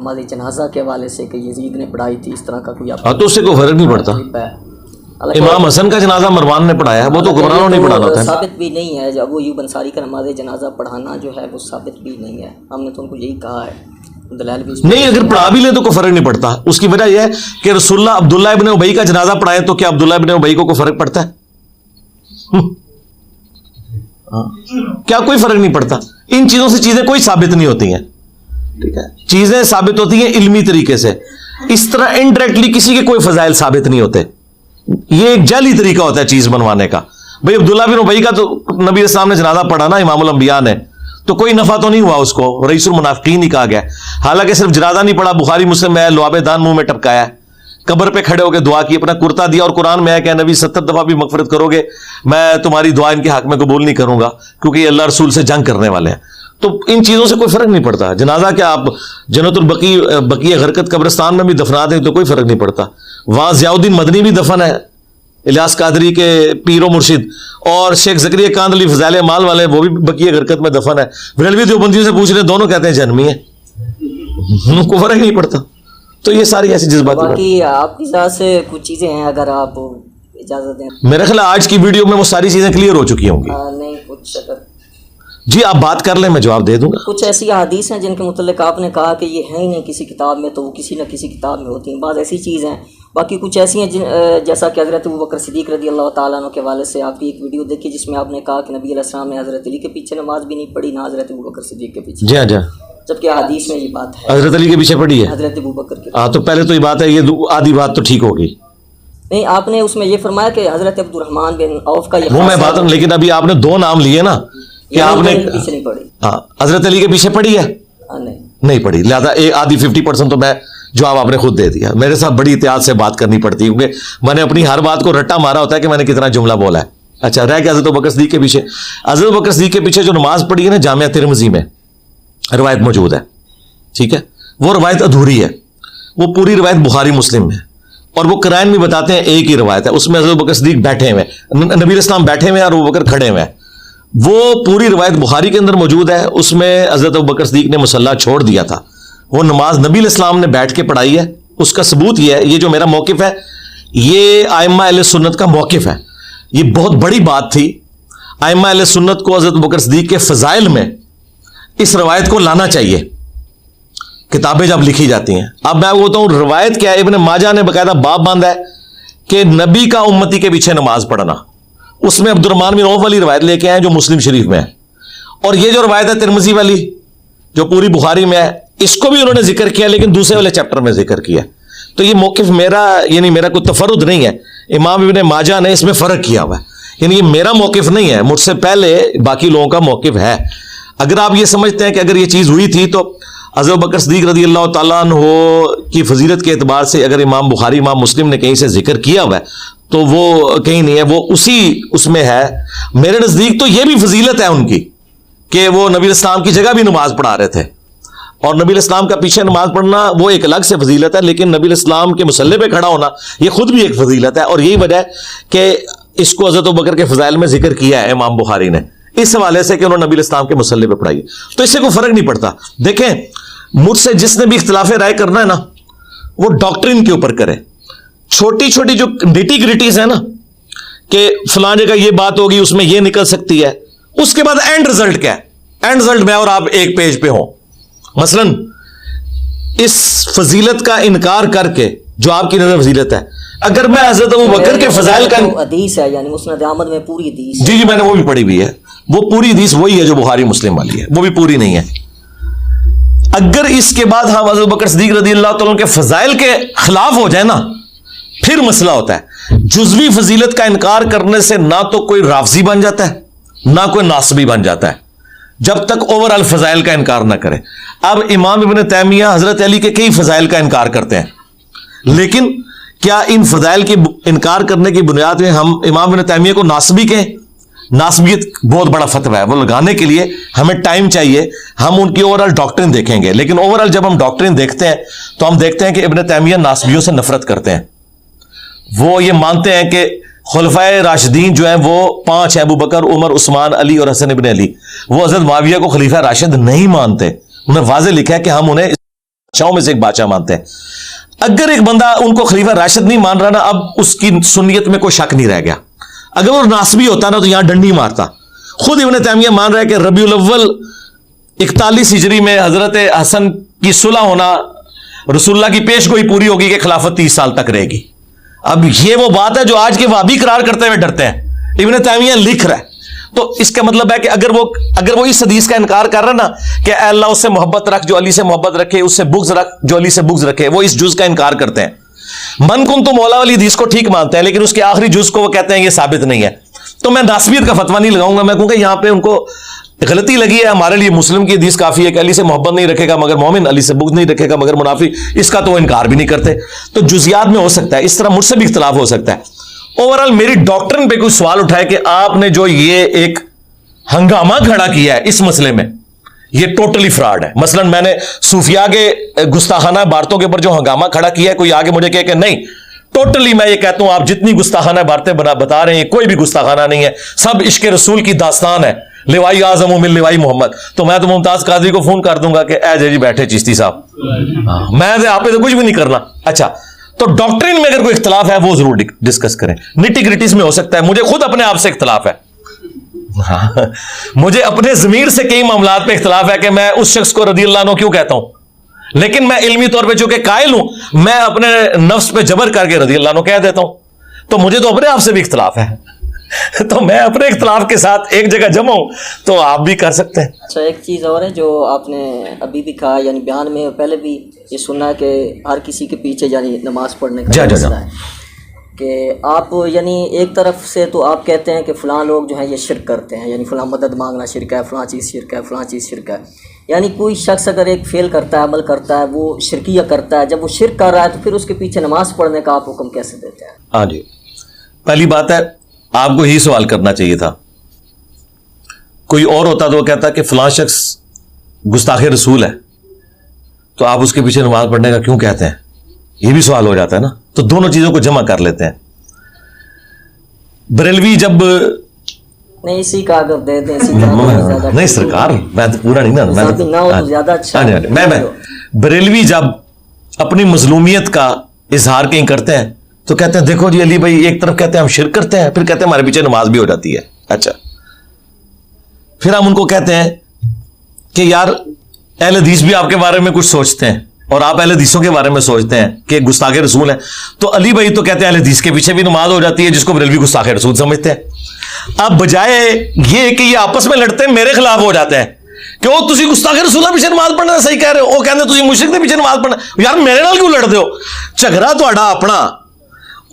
नमाज जनाजा के हवाले से कि यजीद ने पढ़ाई थी, इस तरह का कोई हाँ तो उससे कोई फर्क नहीं पड़ता। इमाम हसन का जनाजा मरवान ने पढ़ाया है, वो तो हुक्मरानों ने पढ़ाना था। साबित भी नहीं है, जब वो यूब अंसारी का नमाज जनाजा पढ़ाना जो है वो साबित भी नहीं है। हमने तो उनको यही कहा है, दलाल भी नहीं, अगर पढ़ा भी ले तो कोई फर्क नहीं पड़ता। उसकी वजह यह है कि रसूलुल्लाह अब्दुल्लाह इब्न उबई का जनाजा पढ़ाए, तो क्या अब्दुल्लाह इब्न उबई को कोई फर्क पड़ता है? क्या कोई फर्क नहीं पड़ता। इन चीजों से चीजें कोई साबित नहीं होती हैं, ठीक है। चीजें साबित होती हैं इल्मी तरीके से, इस तरह इनडायरेक्टली किसी के कोई फजाइल साबित नहीं होते। ये एक जाली तरीका होता है चीज बनवाने का। भाई अब्दुल्लाह बिन उबई का तो नबी इस्लाम ने जनाजा पढ़ा ना इमामुल अंबिया ने, तो कोई नफा तो नहीं हुआ उसको, रईसुल मुनाफिकीन ही कहा गया। हालांकि सिर्फ जनाजा नहीं पढ़ा, बुखारी मुस्लिम में लुआबे दान मुंह में टपकाया, कब्र पे खड़े होकर दुआ की, अपना कुर्ता दिया, और कुरान में है कि नबी 70 दफा भी मगफरत करोगे मैं तुम्हारी दुआ इनके हक में कबूल नहीं करूंगा, क्योंकि ये अल्लाह रसूल से जंग करने वाले हैं। तो इन चीजों से कोई फर्क नहीं पड़ता। जनाजा क्या आप जन्नतुल बकी गरकत कब्रिस्तान में भी दफना दें तो कोई फर्क नहीं पड़ता। वहां ज़ियाउद्दीन मदनी भी दफन है, इलियास कादरी के पीरो मुर्शिद, और शेख ज़करिया कांदली फज़ाइल माल वाले वो भी बकी गरकत में दफन है। बरेलवी देवबंदियों से पूछ रहे, दोनों कहते हैं जन्मी है, उनको फर्क नहीं पड़ता। तो ये सारी ऐसी जज्बात, बाकी आपकी इजाज़त से कुछ चीज़ें हैं, अगर आप इजाज़त दें। मेरा ख्याल आज की वीडियो में वो सारी चीजें क्लियर हो चुकी होंगी। नहीं कुछ अगर जी आप बात कर लें, मैं जवाब दे दूंगा। कुछ ऐसी हदीस हैं जिनके मुतल्लिक आपने कहा कि ये है ही नहीं किसी किताब में, तो वो किसी न किसी किताब में होती हैं। बात ऐसी चीज़ हैं। बाकी कुछ ऐसी हैं जैसा कि हज़रत अबू बकर सिद्दीक़ रज़ी अल्लाह ताला अन्हु के हवाले से आपकी एक वीडियो देखी, जिसमें आपने कहा कि नबी अलैहिस्सलाम ने हज़रत अली के पीछे नमाज भी नहीं पढ़ी, ना हज़रत अबू बकर सिद्दीक़ के पीछे। जी हाँ, जबकि हदीस में ये बात है हज़रत अली के पीछे पढ़ी है, हज़रत अबू बकर के। हाँ तो पहले तो ये बात है, ये आधी बात तो ठीक होगी। नहीं, आपने उसमें ये फरमाया कि हज़रत अब्दुर्रहमान बिन औफ का वो मैं बात, लेकिन अभी आपने दो नाम लिए ना कि आपने पीछे नहीं पढ़ी। हाँ, हज़रत अली के पीछे पढ़ी है, नहीं पढ़ी, लिहाजा आधी 50% तो मैं जवाब आपने खुद दे दिया। मेरे साथ बड़ी एहतियात से बात करनी पड़ती है, क्योंकि मैंने अपनी हर बात को रट्टा मारा होता है कि मैंने कितना जुमला बोला है। अच्छा, रह गया हज़रत बकर सिद्दीक़ के पीछे। हज़रत बकर सिद्दीक़ के पीछे जो नमाज पढ़ी है ना, जामिया तिरमिज़ी में रवायत मौजूद है, ठीक है। वो रवायत अधूरी है, वो पूरी रवायत बुखारी मुस्लिम में, और वो कराइन भी बताते हैं एक ही रवायत है। उसमें हज़रत बकर सिद्दीक़ बैठे हुए, नबी इस्लाम बैठे हुए और वो बकर खड़े हुए हैं। वो पूरी रवायत बुखारी के अंदर मौजूद है। उसमें हज़रत अबू बकर सिद्दीक़ ने मुसल्ला छोड़ दिया था, वो नमाज नबी इस्लाम ने बैठ के पढ़ाई है। उसका सबूत यह है, ये जो मेरा मौक़िफ़ है, ये आइम्मा अहले सुन्नत का मौक़िफ़ है। ये बहुत बड़ी बात थी आइम्मा अहले सुन्नत को हज़रत अबू बकर सिद्दीक़ के फ़ज़ाइल में इस रवायत को लाना चाहिए, किताबें जब लिखी जाती हैं। अब मैं वो बताऊं रवायत क्या है। इब्न माजा ने बकायदा बाब बांधा है कि नबी का उम्मती के पीछे नमाज पढ़ना। उसमें अब्दुर्रहमान बिन औफ वाली रवायत लेके आए जो मुस्लिम शरीफ में है, और ये जो रवायत है तिरमिज़ी वाली जो पूरी बुखारी में है, इसको भी उन्होंने जिक्र किया, लेकिन दूसरे वाले चैप्टर में जिक्र किया। तो ये मौक़िफ़ मेरा, यानी मेरा कोई तफर्रुद नहीं है, इमाम इब्न माजा ने इसमें फ़र्क किया हुआ है, यानी ये मेरा मौक़िफ़ नहीं है, मुझसे पहले बाकी लोगों का मौक़िफ़ है। अगर आप ये समझते हैं कि अगर ये चीज़ हुई थी तो हज़रत बकर सिद्दीक़ रज़ी अल्लाह ताला अन्हु की फजीलत के एतबार से अगर इमाम बुखारी इमाम मुस्लिम ने कहीं से जिक्र किया हुआ है तो वो कहीं नहीं है, वो उसी उसमें है। मेरे नज़दीक तो ये भी फजीलत है उनकी कि वो नबी इस्लाम की जगह भी नमाज पढ़ा रहे थे, और नबी इस्लाम का पीछे नमाज पढ़ना वो एक अलग से फजीलत है, लेकिन नबी इस्लाम के मुसल्ले पे खड़ा होना ये खुद भी एक फजीलत है। और यही वजह है कि इसको हज़रत अबू बकर के फ़ज़ाइल में जिक्र किया है इमाम बुखारी ने, इस हवाले से कि उन्होंने नबी इस्लाम के मुसल्ले पे पढ़ाई। तो इससे कोई फर्क नहीं पड़ता। देखें, मुझसे जिसने भी इख्तिलाफ राय करना है ना, वो डॉक्ट्रिन के ऊपर करे। छोटी छोटी जो निटी ग्रिटीज है ना, कि फलां जगह ये बात होगी उसमें ये निकल सकती है, उसके बाद एंड रिजल्ट क्या है, एंड रिजल्ट में और आप एक पेज पे हो। मसलन इस फजीलत का इनकार करके जो आपकी नजर फजीलत है, अगर मैं हज़रत अबू बकर के फजाइल का हदीस है, यानी मुस्नद अहमद में पूरी हदीस, जी मैंने वो भी पढ़ी हुई है, वो पूरी हदीस वही है जो बुखारी मुस्लिम वाली है, वो भी पूरी नहीं है। अगर इसके बाद हम हज़रत बकर सिद्दीक़ रज़ी अल्लाह तआला के फजाइल के खिलाफ हो जाए ना, फिर मसला होता है। जुज़वी फजीलत का इनकार करने से ना तो कोई राफजी बन जाता है, ना कोई नासबी बन जाता है, जब तक ओवरऑल फजाइल का इनकार ना करे। अब इमाम इब्न तैमिया हज़रत अली के कई फजाइल का इनकार करते हैं, लेकिन क्या इन फजाइल के इनकार करने की बुनियाद में हम इमाम इब्न तैमिया को नासबी कहें? नासबियत बहुत बड़ा फतवा है, वो लगाने के लिए हमें टाइम चाहिए। हम उनकी ओवरऑल डॉक्ट्रिन देखेंगे, लेकिन ओवरऑल जब हम डॉक्ट्रिन देखते हैं तो हम देखते हैं कि इब्न तैमिया नासबियों से नफरत करते हैं। वो ये मानते हैं कि खुलफाए राशिदीन जो हैं वो 5 हैं, अबू बकर, उमर, उस्मान, अली और हसन इब्न अली। वो हज़रत मुआविया को खलीफा राशिद नहीं मानते। उन्हें वाज़े लिखा है कि हम उन्हें बादशाहों में से एक बादशाह मानते हैं। अगर एक बंदा उनको खलीफा राशिद नहीं मान रहा ना, अब उसकी सुन्नियत में कोई शक नहीं रह गया। अगर वो नासबी होता ना तो यहां डंडी मारता। खुद इब्न तैमिया मान रहा है कि रबीउल अव्वल 41 हिजरी में हजरत हसन की सुलह होना, रसूलुल्लाह की पेशगोई पूरी होगी कि खिलाफत 30 साल तक रहेगी। अब ये वो बात है जो आज के वहाबी करार करते हुए डरते हैं। इब्न तैमिया लिख रहा है, तो इसका मतलब है कि अगर वो इस हदीस का इनकार कर रहा है ना कि अल्लाह उससे मोहब्बत रख जो अली से मोहब्बत रखे, उससे बुग़्ज़ रख जो अली से बुग़्ज़ रखे, वो इस जुज़ का इनकार करते हैं। मन कुन तो मौला वाली हदीस को ठीक मानते हैं, लेकिन उसके आखिरी जुज़ को वो कहते हैं ये साबित नहीं है। तो मैं नासबियत का फतवा नहीं लगाऊंगा, मैं कहूंगा यहां पे उनको गलती लगी है। हमारे लिए मुस्लिम की हदीस काफी है कि अली से मोहब्बत नहीं रखेगा मगर मोमिन, अली से बुग़्ज़ नहीं रखेगा मगर मुनाफिक, इसका तो वो इनकार भी नहीं करते। तो जुज़ियात में हो सकता है, इस तरह मुझसे भी इख्तिलाफ हो सकता है। ओवरऑल मेरी डॉक्ट्रिन पे कोई सवाल उठाए कि आपने जो ये एक हंगामा खड़ा किया है इस मसले में, ये टोटली फ्रॉड है। मसलन मैंने सूफिया के गुस्ताखाना बातों के ऊपर जो हंगामा खड़ा किया है, कोई आगे मुझे कहे कि नहीं, टोटली मैं ये कहता हूं आप जितनी गुस्ताखाना बातें बता रहे हैं कोई भी गुस्ताखाना नहीं है, सब इश्क रसूल की दास्तान है। लिवाई आजम मिल लिवाई मोहम्मद। तो मैं तो मुमताज कादरी को फोन कर दूंगा कि ऐ जी बैठे चिश्ती साहब, मैं तो आप पे तो कुछ भी नहीं करना। अच्छा, तो डॉक्ट्रिन में अगर कोई इख्तलाफ है वो जरूर डिस्कस करें। निटी ग्रिटीज में हो सकता है, मुझे खुद अपने आप से इख्तलाफ है। हाँ, मुझे अपने ज़मीर से कई मामलात पे इख्तलाफ है कि मैं उस शख्स को रज़ियल्लाहु अन्हु क्यों कहता हूं, लेकिन मैं इल्मी तौर पे चूंकि कायल हूं, मैं अपने नफ्स पे जबर करके रज़ियल्लाहु अन्हु कह देता हूं। तो मुझे तो अपने आप से भी इख्तलाफ है। तो मैं अपने इख्तलाफ के साथ एक जगह जमा हूं, तो आप भी कर सकते हैं। अच्छा, एक चीज़ और है जो आपने अभी भी कहा, यानी बयान में पहले भी ये सुना है कि हर किसी के पीछे यानी नमाज पढ़ने का मसला है कि आप यानी एक तरफ से तो आप कहते हैं कि फ़लाँ लोग जो हैं ये शिरक करते हैं, यानी फ़लाँ मदद मांगना शिरक है, फ़लाँ चीज़ शिरक है, फ़लाँ चीज़ शिरक है। यानी कोई शख्स अगर एक फेल करता है, अमल करता है, वो शिरकिया करता है, जब वो शिरक कर रहा है तो फिर उसके पीछे नमाज पढ़ने का आप हुक्म कैसे देते हैं? हाँ जी, पहली बात है आपको ही सवाल करना चाहिए था। कोई और होता तो वो कहता कि फ़लाँ शख्स गुस्ताखे रसूल है, तो आप उसके पीछे नमाज पढ़ने का क्यों कहते हैं, ये भी सवाल हो जाता है ना। तो दोनों चीजों को जमा कर लेते हैं। बरेलवी जब नहीं इसी का अगर दे दें इसी नहीं सरकार, मैं तो पूरा नहीं ना, मैं तो ज्यादा अच्छा मैं बरेलवी जब अपनी मजलूमियत का इजहार कहीं करते हैं तो कहते हैं देखो जी अली भाई, एक तरफ कहते हैं हम शिरक करते हैं, फिर कहते हैं हमारे पीछे नमाज भी हो जाती है। अच्छा, फिर हम उनको कहते हैं कि यार अहले हदीस भी आपके बारे में कुछ सोचते हैं और आप अहले हदीसों के बारे में सोचते हैं कि गुस्ताखे रसूल है, तो अली भाई तो कहते हैं अहले हदीस के पीछे भी नमाज हो जाती है, जिसको बरेलवी गुस्ताखे रसूल समझते हैं। अब बजाय ये कि ये आपस में लड़ते हैं, मेरे खिलाफ हो जाते हैं कि वो तुसी गुस्ताखे रसूल पीछे नमाज पढ़ना सही कह रहे हो, वो कहते तुसी मुशरिक के पीछे नमाज पढ़ना। यार मेरे नाल क्यों लड़ते हो? झगड़ा तुहाडा अपना,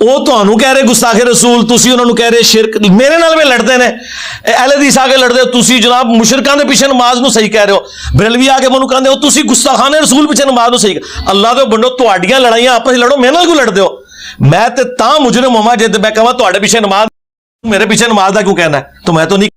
वो ਤੁਹਾਨੂੰ कह रहे गुस्ताखे रसूल, तुसी उन्होंने कह रहे शिरक, मेरे नाल में लड़ते ने। अहले हदीस आके लड़ते हो, तुसी जनाब मुशरिकां दे पीछे नमाज नूं सही कह रहे हो। बरेलवी आके मैनूं कहंदे हो तुसी गुस्ताखाने रसूल पीछे नमाज नूं सही। अल्लाह दे बंदो, तुहाडीआं लड़ाइयां आपस लड़ो, मेरे नाल क्यों लड़दे हो? मैं ते तां मुजरिम होवां जे मैं कहां तुहाडे पीछे नमाज, मेरे पीछे नमाज दा क्यों कहना है? तो मैं तो नहीं